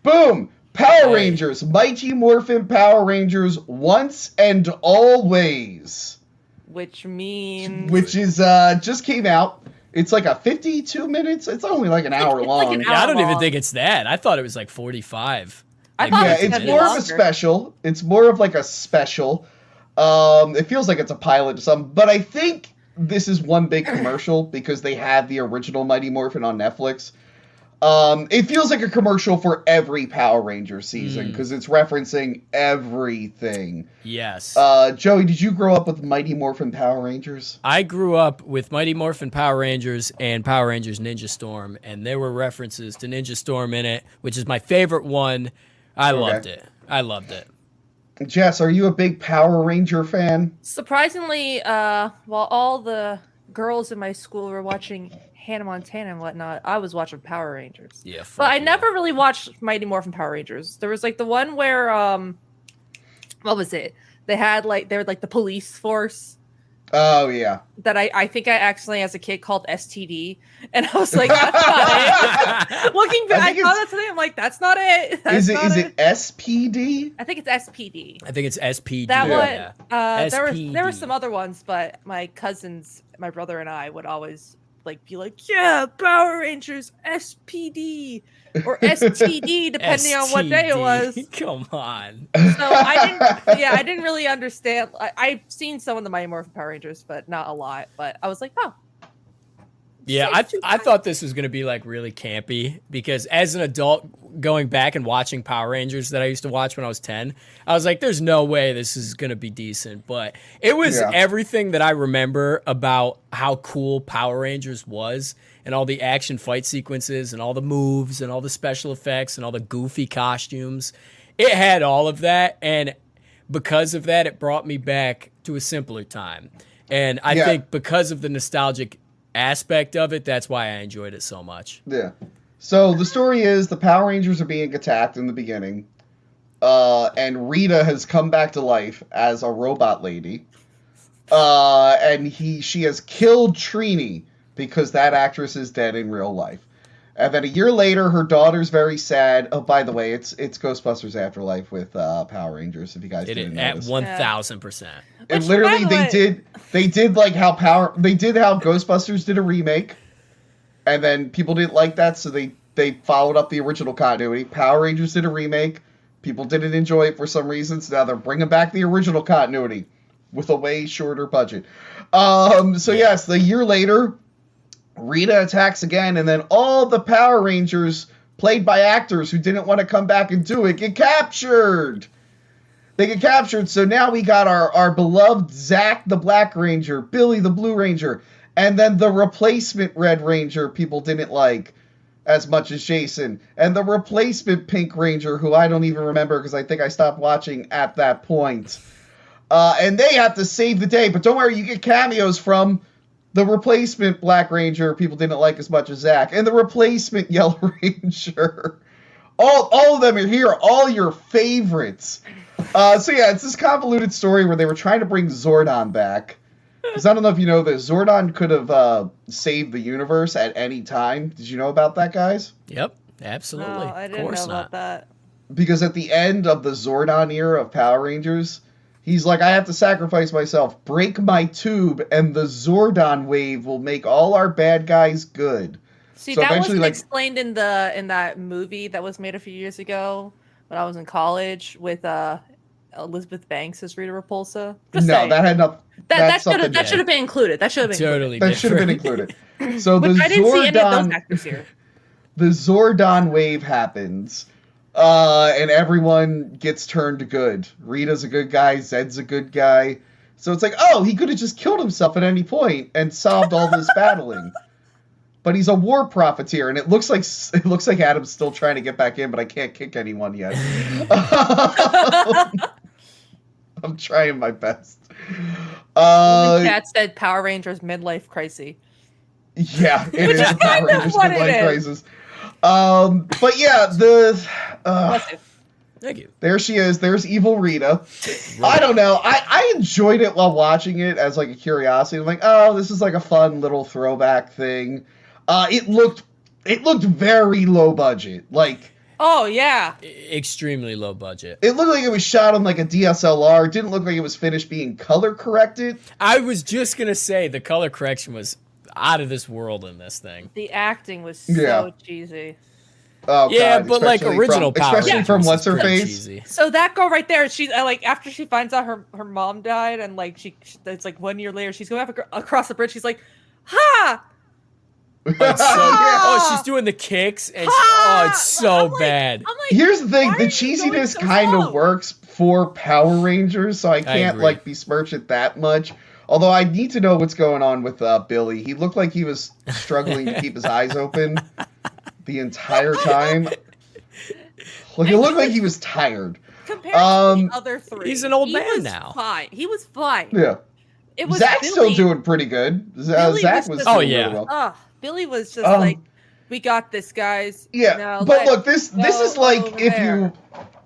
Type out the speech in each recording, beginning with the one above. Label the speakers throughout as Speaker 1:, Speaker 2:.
Speaker 1: Boom! Power Rangers, Mighty Morphin Power Rangers, Once and Always.
Speaker 2: Which means...
Speaker 1: Which is, just came out. It's like a 52 minutes. It's only like an hour long.
Speaker 3: Like an hour I don't even think it's that. I thought it was like 45.
Speaker 1: It's more of a special. It's more of like a special. It feels like it's a pilot or something. But I think this is one big commercial because they had the original Mighty Morphin on Netflix. It feels like a commercial for every Power Ranger season because it's referencing everything.
Speaker 3: Yes.
Speaker 1: Joey, did you grow up with Mighty Morphin Power Rangers?
Speaker 3: I grew up with Mighty Morphin Power Rangers and Power Rangers Ninja Storm, and there were references to Ninja Storm in it, which is my favorite one. I loved it.
Speaker 1: Jess, are you a big Power Ranger fan?
Speaker 2: Surprisingly, while all the girls in my school were watching Hannah Montana and whatnot, I was watching Power Rangers.
Speaker 3: Yeah,
Speaker 2: but I never really watched Mighty Morphin Power Rangers. There was like the one where what was it? They were like the police force.
Speaker 1: Oh yeah.
Speaker 2: That I think I accidentally as a kid called STD, and I was like, that's not it. Looking back, I saw that today. I'm like, that's not it.
Speaker 1: Is it SPD?
Speaker 2: I think it's SPD.
Speaker 3: I think it's SPD.
Speaker 2: That one.
Speaker 3: SPD.
Speaker 2: There were some other ones, but my cousins, my brother and I would always be like, yeah, Power Rangers, SPD, or STD, depending on what day it was.
Speaker 3: Come on.
Speaker 2: So I didn't really understand. I've seen some of the Mighty Morphin Power Rangers, but not a lot. But I was like, oh.
Speaker 3: Yeah, I thought this was going to be like really campy because as an adult going back and watching Power Rangers that I used to watch when I was 10, I was like, there's no way this is going to be decent. But it was everything that I remember about how cool Power Rangers was and all the action fight sequences and all the moves and all the special effects and all the goofy costumes. It had all of that. And because of that, it brought me back to a simpler time. And I think because of the nostalgic aspect of it, that's why I enjoyed it so much.
Speaker 1: Yeah. So the story is the Power Rangers are being attacked in the beginning, and Rita has come back to life as a robot lady, and she has killed Trini because that actress is dead in real life. And then a year later, her daughter's very sad. Oh, by the way, it's Ghostbusters Afterlife with Power Rangers. If you guys didn't notice,
Speaker 3: at 1000%.
Speaker 1: And literally, they did like how Ghostbusters did a remake, and then people didn't like that, so they followed up the original continuity. Power Rangers did a remake. People didn't enjoy it for some reasons. Now they're bringing back the original continuity with a way shorter budget. So yes, a year later, Rita attacks again, and then all the Power Rangers, played by actors who didn't want to come back and do it, get captured. They get captured, so now we got our beloved Zack the Black Ranger, Billy the Blue Ranger, and then the replacement Red Ranger people didn't like as much as Jason, and the replacement Pink Ranger, who I don't even remember because I think I stopped watching at that point. And they have to save the day, but don't worry, you get cameos from the replacement Black Ranger people didn't like as much as Zack, and the replacement Yellow Ranger. All of them are here, all your favorites. So yeah, it's this convoluted story where they were trying to bring Zordon back. Because I don't know if you know this, Zordon could have saved the universe at any time. Did you know about that, guys?
Speaker 3: Yep, absolutely.
Speaker 2: No, I didn't know about that.
Speaker 1: Because at the end of the Zordon era of Power Rangers, he's like, I have to sacrifice myself, break my tube, and the Zordon wave will make all our bad guys good.
Speaker 2: See, so that wasn't explained in that movie that was made a few years ago when I was in college with Elizabeth Banks as Rita Repulsa.
Speaker 1: Just saying. That had nothing.
Speaker 2: That should have been included. That should have been
Speaker 3: totally
Speaker 1: included. That should have been included. So
Speaker 2: the I didn't see any of those actors here.
Speaker 1: The Zordon wave happens, and everyone gets turned good. Rita's a good guy. Zed's a good guy. So it's like, oh, he could have just killed himself at any point and solved all this battling. But he's a war profiteer, and it looks like Adam's still trying to get back in, but I can't kick anyone yet. I'm trying my best.
Speaker 2: Cat said Power Rangers midlife crisis.
Speaker 1: Yeah, it is a Power Rangers midlife crisis. But yeah,
Speaker 3: Thank you.
Speaker 1: There she is. There's evil Rita. Right. I don't know. I enjoyed it while watching it as like a curiosity. I'm like, oh, this is like a fun little throwback thing. It looked very low budget. Like
Speaker 2: Oh yeah.
Speaker 3: Extremely low budget.
Speaker 1: It looked like it was shot on like a DSLR. It didn't look like it was finished being color corrected.
Speaker 3: I was just gonna say the color correction was out of this world in this thing.
Speaker 2: The acting was so cheesy.
Speaker 1: Oh,
Speaker 3: yeah,
Speaker 1: God,
Speaker 3: but like original Power
Speaker 1: especially
Speaker 3: Rangers
Speaker 1: from what's her
Speaker 3: pretty
Speaker 1: face.
Speaker 3: cheesy.
Speaker 2: So that girl right there, she's like after she finds out her mom died, and like it's like 1 year later, she's going across the bridge. She's like, "Ha!"
Speaker 3: Oh, she's doing the kicks, and it's so bad.
Speaker 2: I'm like,
Speaker 1: here's the thing: the cheesiness kind of works for Power Rangers, so I can't like besmirch it that much. Although I need to know what's going on with Billy. He looked like he was struggling to keep his eyes open the entire time. Like, it looked like he was tired.
Speaker 2: Compared to the other three,
Speaker 3: he's an old man now.
Speaker 2: Fine. He was fine.
Speaker 1: Yeah.
Speaker 2: It was
Speaker 1: Zach's
Speaker 2: Billy.
Speaker 1: still doing pretty good. Zach was doing really well.
Speaker 2: Billy was just like, we got this, guys.
Speaker 1: Yeah,
Speaker 2: now
Speaker 1: but look, this is like if
Speaker 2: there.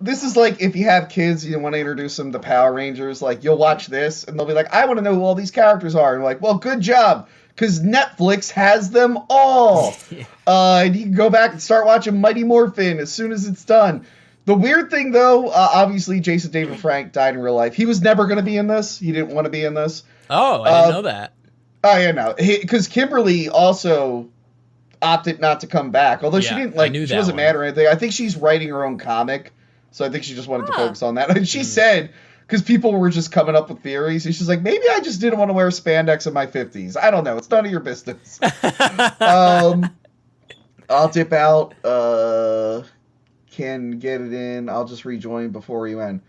Speaker 1: if you have kids, you want to introduce them to Power Rangers, like you'll watch this and they'll be like, I want to know who all these characters are. And you're like, well, good job, because Netflix has them all. And you can go back and start watching Mighty Morphin as soon as it's done. The weird thing, though, obviously Jason David Frank died in real life. He was never going to be in this. He didn't want to be in this.
Speaker 3: Oh, I didn't know that.
Speaker 1: Oh, yeah, no. Because Kimberly also opted not to come back. Although she didn't, like, she wasn't mad or anything. I think she's writing her own comic. So I think she just wanted to focus on that. And she said, because people were just coming up with theories, and she's like, maybe I just didn't want to wear spandex in my 50s. I don't know. It's none of your business. I'll dip out. Can get it in. I'll just rejoin before you end.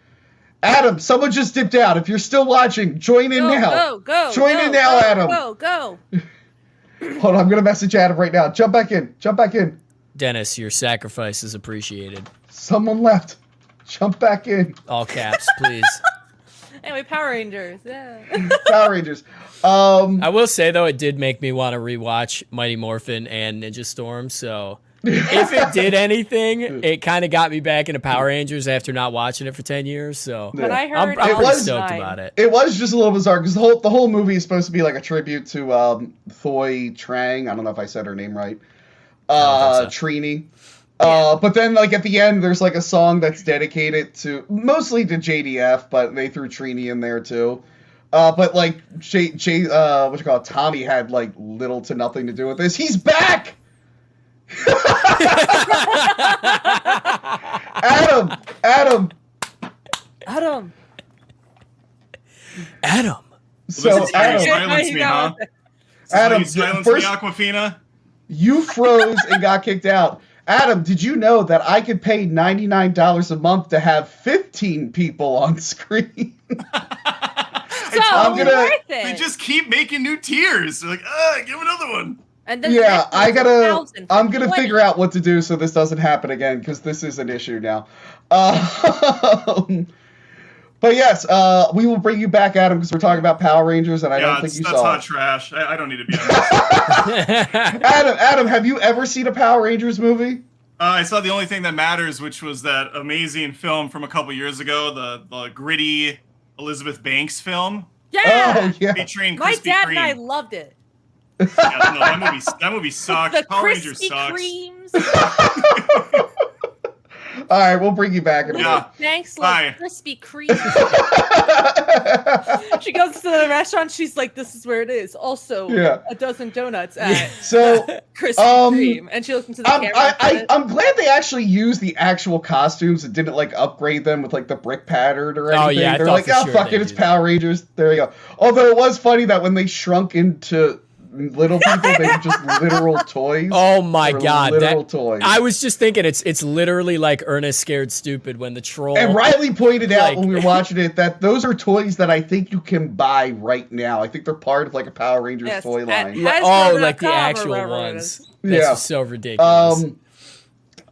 Speaker 1: Adam, someone just dipped out. If you're still watching, join in now. Join in now, Adam.
Speaker 2: Go.
Speaker 1: Hold on, I'm going to message Adam right now. Jump back in.
Speaker 3: Dennis, your sacrifice is appreciated.
Speaker 1: Someone left. Jump back in.
Speaker 3: All caps, please.
Speaker 2: Anyway, Power Rangers. Yeah.
Speaker 1: Power Rangers.
Speaker 3: I will say, though, it did make me want to rewatch Mighty Morphin and Ninja Storm, so if it did anything, it kind of got me back into Power Rangers after not watching it for 10 years, so
Speaker 2: But I heard
Speaker 3: I'm pretty stoked about it.
Speaker 1: It was just a little bizarre, because the whole movie is supposed to be like a tribute to Thoy Trang. I don't know if I said her name right. Trini. But then, like, at the end, there's, like, a song that's dedicated mostly to JDF, but they threw Trini in there, too. But, like, Tommy had, like, little to nothing to do with this. He's back! Adam! So,
Speaker 4: silence me, huh?
Speaker 1: Adam,
Speaker 4: silence me, Aquafina?
Speaker 1: You froze and got kicked out. Adam, did you know that I could pay $99 a month to have 15 people on screen?
Speaker 4: They just keep making new tiers. They're like, give another one.
Speaker 2: And then
Speaker 1: I'm gonna figure out what to do so this doesn't happen again, because this is an issue now. But yes, we will bring you back, Adam, because we're talking about Power Rangers, and I don't think you saw it.
Speaker 4: That's hot trash. I don't need to be on this.
Speaker 1: Adam, have you ever seen a Power Rangers movie?
Speaker 4: I saw The Only Thing That Matters, which was that amazing film from a couple years ago, the gritty Elizabeth Banks film.
Speaker 2: Yeah!
Speaker 1: Oh, yeah.
Speaker 4: Featuring
Speaker 2: My
Speaker 4: Krispy
Speaker 2: dad
Speaker 4: Kreme.
Speaker 2: and I loved it.
Speaker 4: Yeah, no, that movie sucks.
Speaker 2: The
Speaker 4: Power Rangers
Speaker 2: Krispy
Speaker 4: sucks.
Speaker 2: Kremes.
Speaker 1: All right, we'll bring you back in a minute.
Speaker 2: Thanks, like Krispy Kreme. She goes to the restaurant. She's like, "This is where it is." Also, a dozen donuts at Krispy Kreme, and she looks into the camera.
Speaker 1: I'm glad they actually used the actual costumes and didn't like upgrade them with like the brick pattern or anything.
Speaker 3: Oh yeah,
Speaker 1: they're like, fuck it, it's Power Rangers. There you go. Although it was funny that when they shrunk into little people, they were just literal toys.
Speaker 3: Oh my god,
Speaker 1: literal toys.
Speaker 3: I was just thinking it's literally like Ernest Scared Stupid when the troll.
Speaker 1: And Riley pointed out when we were watching it that those are toys that I think you can buy right now. I think they're part of like a Power Rangers toy line.
Speaker 3: Like the actual ones. That's so ridiculous.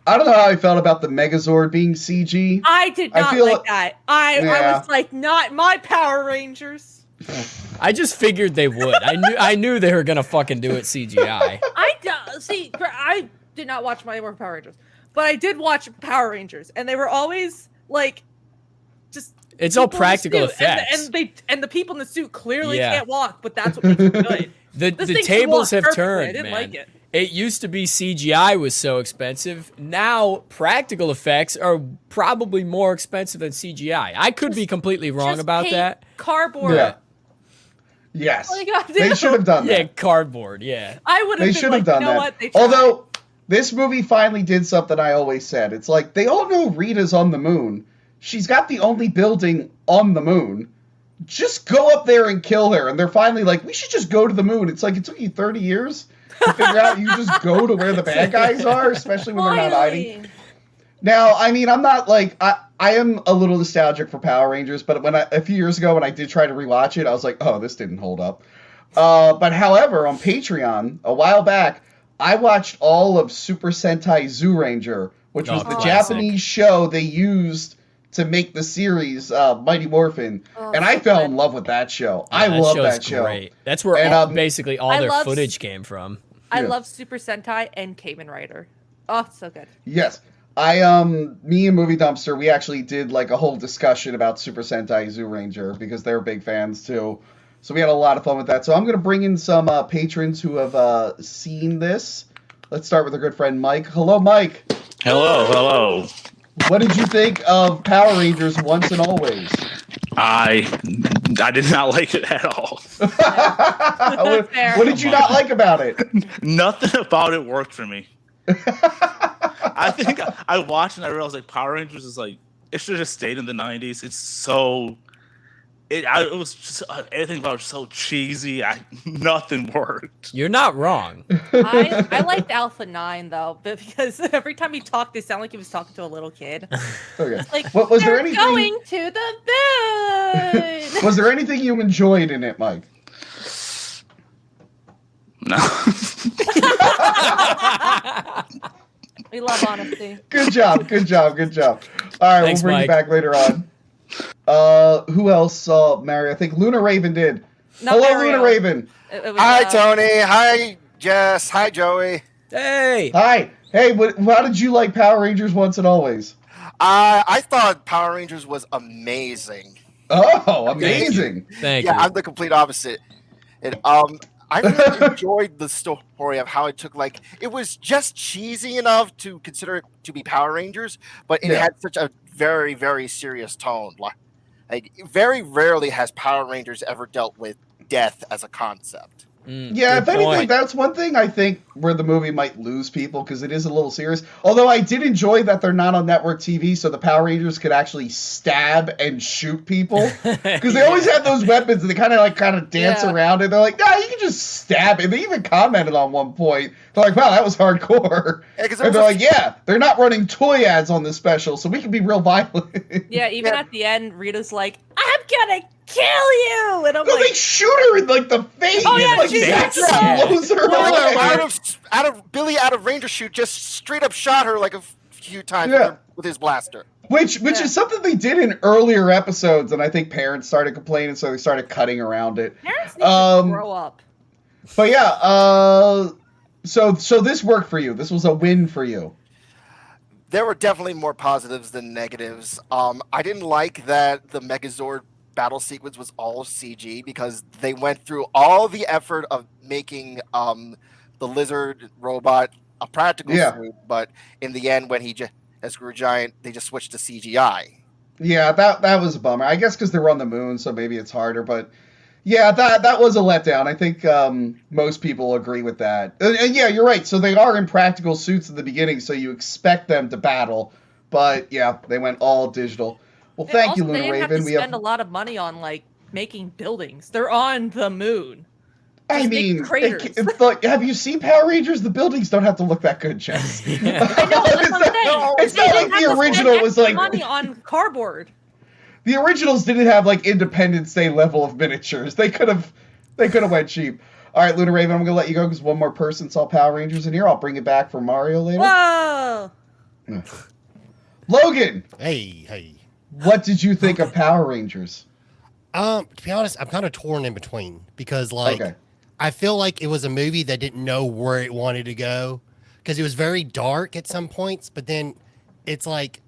Speaker 1: I don't know how I felt about the Megazord being CG.
Speaker 2: I did not like that. I was like, not my Power Rangers.
Speaker 3: I just figured they would. I knew they were gonna fucking do it CGI.
Speaker 2: I did not watch my Power Rangers, but I did watch Power Rangers, and they were always like, just
Speaker 3: it's all practical effects,
Speaker 2: and the people in the suit clearly can't walk, but that's what makes it good.
Speaker 3: The tables have turned,
Speaker 2: I didn't like it.
Speaker 3: it used to be CGI was so expensive. Now practical effects are probably more expensive than CGI. I could be completely wrong about that.
Speaker 2: Cardboard.
Speaker 1: Yeah. Yes.
Speaker 2: Oh my God,
Speaker 1: they should have done that.
Speaker 3: Yeah, cardboard. Yeah.
Speaker 2: I would have
Speaker 1: They
Speaker 2: been
Speaker 1: should
Speaker 2: like,
Speaker 1: have done
Speaker 2: you know
Speaker 1: that.
Speaker 2: what? They tried.
Speaker 1: Although this movie finally did something I always said. It's like they all know Rita's on the moon. She's got the only building on the moon. Just go up there and kill her. And they're finally like, we should just go to the moon. It's like it took you 30 years to figure out you just go to where the bad guys are, especially when they're not hiding. Now, I mean, I'm not like I am a little nostalgic for Power Rangers, but a few years ago when I did try to rewatch it, I was like, oh, this didn't hold up. But however, on Patreon a while back, I watched all of Super Sentai Zyuranger, which was the Japanese show they used to make the series Mighty Morphin, and I fell in love with that show. I love that show. Great.
Speaker 3: That's where basically all their footage came from.
Speaker 2: I love Super Sentai and Kamen Rider. Oh, so good.
Speaker 1: Yes. Me and Movie Dumpster, we actually did like a whole discussion about Super Sentai Zyuranger because they're big fans too. So we had a lot of fun with that. So I'm going to bring in some patrons who have seen this. Let's start with our good friend Mike. Hello, Mike.
Speaker 5: Hello.
Speaker 1: What did you think of Power Rangers Once and Always?
Speaker 5: I did not like it at all.
Speaker 1: What did you not like about it?
Speaker 5: Nothing about it worked for me. I think I watched and I realized like Power Rangers is like it should have just stayed in the 90s. It's so it was just everything about it was so cheesy. Nothing worked.
Speaker 3: You're not wrong.
Speaker 2: I liked Alpha 9 though, because every time he talked, it sounded like he was talking to a little kid.
Speaker 1: Okay.
Speaker 2: Like,
Speaker 1: what was there anything
Speaker 2: going to the moon?
Speaker 1: Was there anything you enjoyed in it, Mike?
Speaker 5: No.
Speaker 2: We love honesty.
Speaker 1: Good job. All right,
Speaker 3: Thanks,
Speaker 1: we'll bring you back later on. Who else saw Mario? I think Luna Raven did.
Speaker 2: Not
Speaker 1: Hello,
Speaker 2: Mario.
Speaker 1: Luna Raven.
Speaker 6: Hi, Tony. Hi, Jess. Hi, Joey.
Speaker 3: Hey.
Speaker 1: Hi. Hey, how did you like Power Rangers Once and Always?
Speaker 6: I thought Power Rangers was amazing.
Speaker 1: Oh, amazing.
Speaker 3: Thank you.
Speaker 6: Yeah, I'm the complete opposite. And I really enjoyed the story of how it took, like, it was just cheesy enough to consider it to be Power Rangers, but it had such a very, very serious tone. Like, very rarely has Power Rangers ever dealt with death as a concept.
Speaker 1: Yeah, if anything, that's one thing I think where the movie might lose people because it is a little serious. Although I did enjoy that they're not on network TV, so the Power Rangers could actually stab and shoot people because they always have those weapons and they kind of dance around it. They're like, nah, you can just stab it. They even commented on one point. They're like, wow, that was hardcore. Yeah, and they're like, they're not running toy ads on this special, so we can be real violent.
Speaker 2: Yeah, even at the end, Rita's like, I'm gonna kill you! And I'm like,
Speaker 1: they shoot her in like the face.
Speaker 2: Oh, yeah,
Speaker 1: like, that blows her away.
Speaker 6: Billy out of Ranger Shoot just straight up shot her like a few times with his blaster.
Speaker 1: Which is something they did in earlier episodes, and I think parents started complaining, so they started cutting around it.
Speaker 2: Parents need to grow up.
Speaker 1: But yeah, so this worked for you. This was a win for you.
Speaker 6: There were definitely more positives than negatives. I didn't like that the Megazord battle sequence was all CG because they went through all the effort of making the lizard robot a practical suit, but in the end, when he just grew giant, they just switched to CGI.
Speaker 1: Yeah, that was a bummer. I guess because they were on the moon, so maybe it's harder. But yeah, that was a letdown. I think most people agree with that. And yeah, you're right. So they are in practical suits in the beginning, so you expect them to battle. But yeah, they went all digital. Well, thank you, Luna Raven.
Speaker 2: They have to spend a lot of money on like making buildings. They're on the moon.
Speaker 1: I mean, have you seen Power Rangers? The buildings don't have to look that good, Jess.
Speaker 2: I know, that's what I'm saying.
Speaker 1: It's not like the original was like
Speaker 2: money on cardboard.
Speaker 1: The originals didn't have like Independence Day level of miniatures. They could have went cheap. All right, Luna Raven, I'm gonna let you go because one more person saw Power Rangers in here. I'll bring it back for Mario later.
Speaker 2: Whoa!
Speaker 1: Logan.
Speaker 7: Hey.
Speaker 1: What did you think of Power Rangers?
Speaker 7: To be honest, I'm kind of torn in between because I feel like it was a movie that didn't know where it wanted to go because it was very dark at some points, but then it's like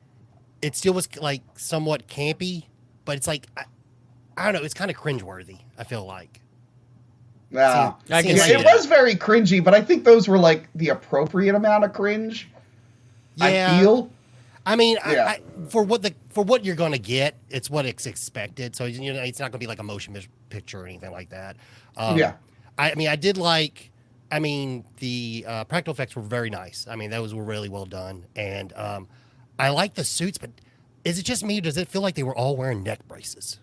Speaker 7: it still was like somewhat campy, but it's like I don't know, it's kind of cringeworthy, I feel like.
Speaker 1: Nah.
Speaker 3: I can
Speaker 1: Yeah,
Speaker 3: see
Speaker 1: it
Speaker 3: that.
Speaker 1: was very cringy, but I think those were like the appropriate amount of cringe.
Speaker 7: Yeah.
Speaker 1: I feel.
Speaker 7: I mean,
Speaker 1: Yeah.
Speaker 7: for what you're gonna get, it's what it's expected. So it's not gonna be like a motion picture or anything like that.
Speaker 1: Yeah.
Speaker 7: I mean, I did like. I mean, the practical effects were very nice. I mean, those were really well done, and I like the suits. But is it just me? Or does it feel like they were all wearing neck braces?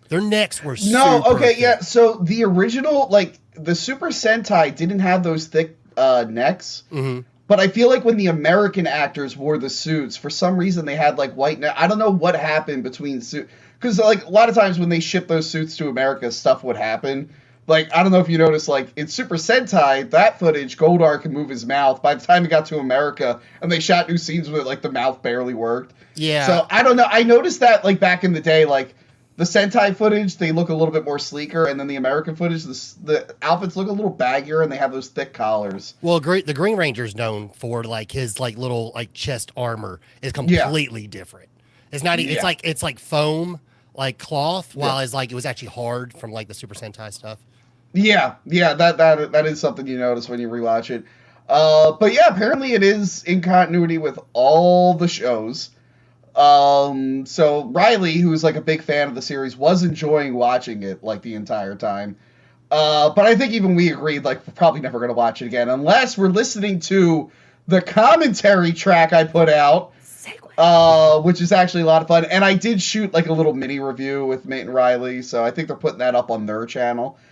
Speaker 7: Their necks were
Speaker 1: No,
Speaker 7: super
Speaker 1: okay,
Speaker 7: thick.
Speaker 1: yeah. So the original, like the Super Sentai, didn't have those thick necks.
Speaker 7: Mm-hmm.
Speaker 1: But I feel like when the American actors wore the suits, for some reason they had like white neck. I don't know what happened between suit, because like a lot of times when they ship those suits to America, stuff would happen. Like I don't know if you noticed, like in Super Sentai, that footage, Goldar can move his mouth. By the time it got to America, and they shot new scenes with it, like the mouth barely worked.
Speaker 7: Yeah.
Speaker 1: So I don't know. I noticed that like back in the day, like. The Sentai footage, they look a little bit more sleeker, and then the American footage, the outfits look a little baggier, and they have those thick collars.
Speaker 7: Well, the Green Ranger's known for like his like little like chest armor is completely different. It's not. It's like foam, like cloth, while it's like it was actually hard from like the Super Sentai stuff.
Speaker 1: Yeah, that is something you notice when you rewatch it. But yeah, apparently it is in continuity with all the shows. So Riley, who's like a big fan of the series, was enjoying watching it like the entire time. But I think even we agreed like we're probably never going to watch it again unless we're listening to the commentary track I put out, which is actually a lot of fun. And I did shoot like a little mini review with Mate and Riley, so I think they're putting that up on their channel.